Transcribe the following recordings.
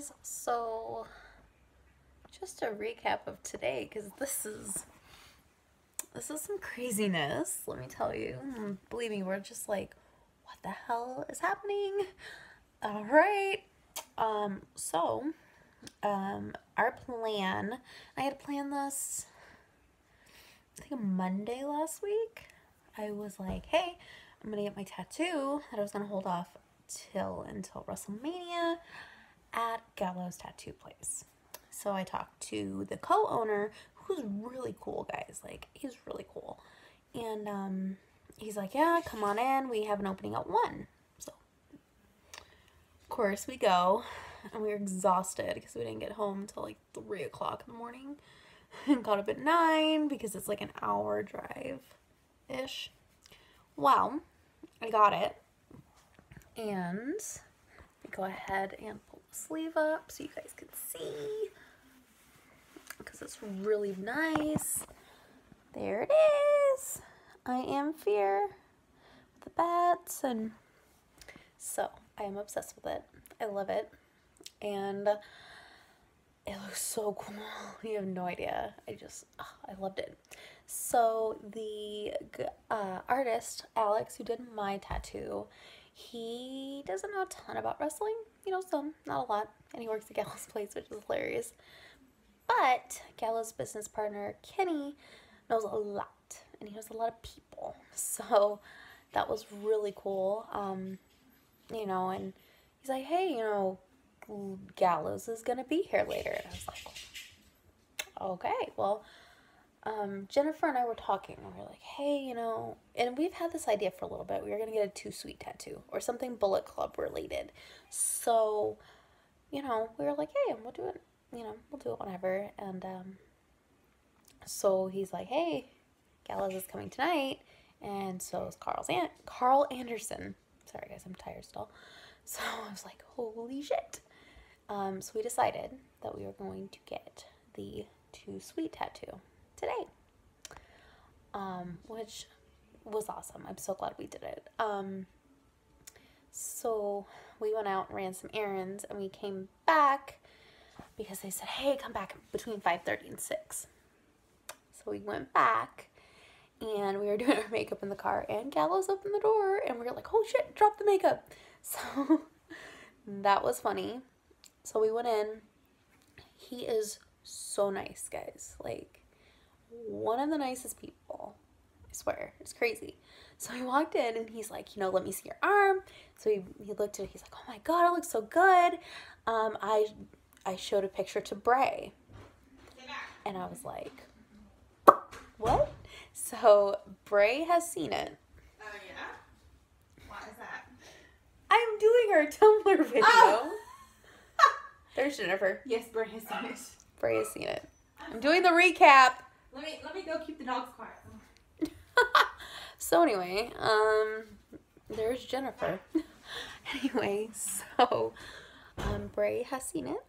guys, so just a recap of today, because this is some craziness, let me tell you. Believe me, we're just like, what the hell is happening? All right. Our plan, I had planned this, I think, a Monday last week. I was like, hey, I'm gonna get my tattoo that I was gonna hold off until WrestleMania at Gallows Tattoo Place. So I talked to the co-owner, who's really cool, guys. Like, he's really cool. And he's like, yeah, come on in. We have an opening at 1. So, of course, we go. And we were exhausted because we didn't get home until like 3 o'clock in the morning. And got up at 9 because it's like an hour drive-ish. Well, I got it. And go ahead and pull the sleeve up so you guys can see, because it's really nice. There it is. I am Fear with the bats, and so I am obsessed with it. I love it, and it looks so cool. You have no idea. I loved it. So the artist Alex, who did my tattoo, he doesn't know a ton about wrestling, some, not a lot, and he works at Gallows Place, which is hilarious. But Gallows' business partner, Kenny, knows a lot, and he knows a lot of people, so that was really cool, and he's like, hey, Gallows is gonna be here later, and I was like, okay, well, Jennifer and I were talking, and we were like, hey, and we've had this idea for a little bit. We were going to get a Too Sweet tattoo or something Bullet Club related. So, we were like, hey, we'll do it, we'll do it whenever. And, so he's like, hey, Gallows is coming tonight. And so is Carl Anderson. Sorry, guys, I'm tired still. So I was like, holy shit. So we decided that we were going to get the Too Sweet tattoo today, which was awesome. I'm so glad we did it. So we went out and ran some errands, and we came back because they said, hey, come back between 5:30 and 6. So we went back, and we were doing our makeup in the car, and Gallows opened the door, and we were like, oh shit, drop the makeup. So that was funny. So we went in. He is so nice, guys. Like, one of the nicest people, I swear. It's crazy. So he walked in, and he's like, let me see your arm. So he looked at it. He's like, oh my god, it looks so good. I showed a picture to Bray, and I was like, what? So Bray has seen it. Oh, yeah? Why is that? I'm doing her Tumblr video. Oh. There's Jennifer. Yes, Bray has seen it. Bray has seen it. I'm doing the recap. Let me go keep the dogs quiet. So anyway, there's Jennifer. Anyway, so Bray has seen it,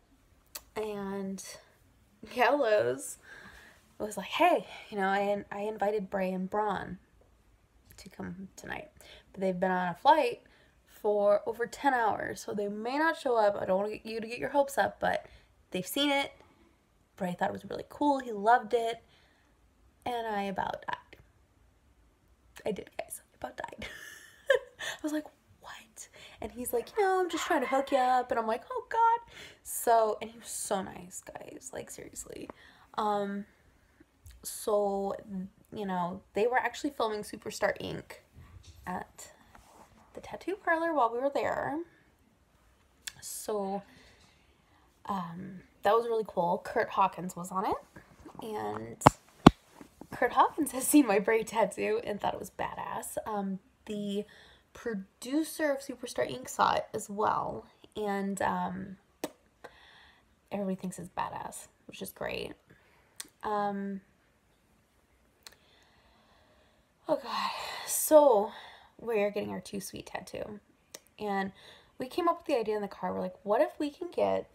and Gallows was like, hey, I invited Bray and Braun to come tonight, but they've been on a flight for over 10 hours, so they may not show up. I don't want you to get your hopes up, but they've seen it. Bray thought it was really cool. He loved it. And I about died. I did, guys. I about died. I was like, what? And he's like, I'm just trying to hook you up. And I'm like, oh, God. So, and he was so nice, guys. Like, seriously. So, they were actually filming Superstar Inc. at the tattoo parlor while we were there. So, that was really cool. Kurt Hawkins was on it, and Kurt Hawkins has seen my Bray tattoo and thought it was badass. The producer of Superstar Inc. saw it as well, and everybody thinks it's badass, which is great. Oh god, so we're getting our Too Sweet tattoo, and we came up with the idea in the car. We're like, what if we can get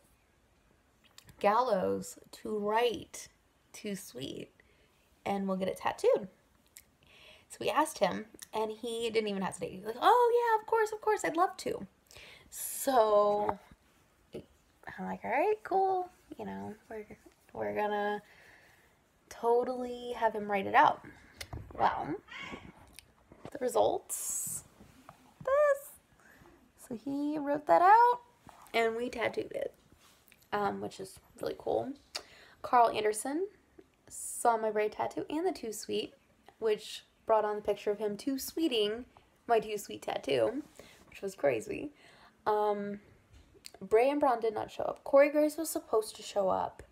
Gallows to write Too Sweet, and we'll get it tattooed? So we asked him, and he didn't even hesitate. He's like, oh yeah, of course, I'd love to. So I'm like, all right, cool. You know, we're gonna totally have him write it out. Well, the results. This. So he wrote that out, and we tattooed it, which is really cool. Carl Anderson saw my braid tattoo and the too sweet, which brought on the picture of him too sweeting my too sweet tattoo, which was crazy. Bray and Braun did not show up. Corey Grace was supposed to show up,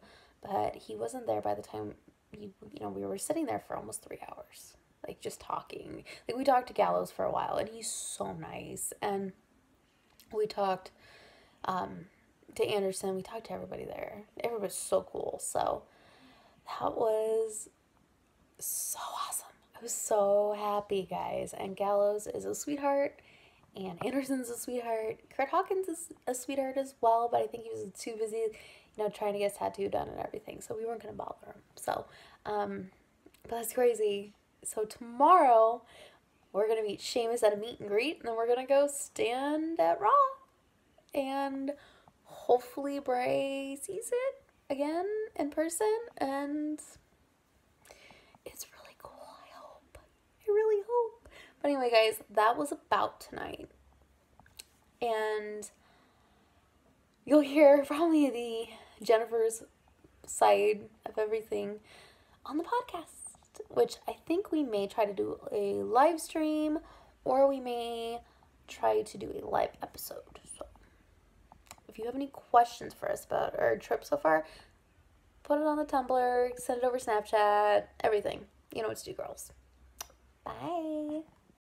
but he wasn't there by the time we were sitting there for almost 3 hours, like just talking. Like we talked to Gallows for a while, and he's so nice. And we talked to Anderson. We talked to everybody there. Everybody's so cool. So that was so awesome. I was so happy, guys. And Gallows is a sweetheart, and Anderson's a sweetheart. Kurt Hawkins is a sweetheart as well, but I think he was too busy, trying to get his tattoo done and everything, so we weren't going to bother him. So, but that's crazy. So tomorrow, we're going to meet Seamus at a meet and greet, and then we're going to go stand at Raw. And hopefully Bray sees it again in person, and it's really cool. I really hope. But anyway, guys, that was about tonight. And you'll hear probably the Jennifer's side of everything on the podcast, which I think we may try to do a live stream, or we may try to do a live episode. So if you have any questions for us about our trip so far, put it on the Tumblr, send it over Snapchat, everything. You know what to do, girls. Bye.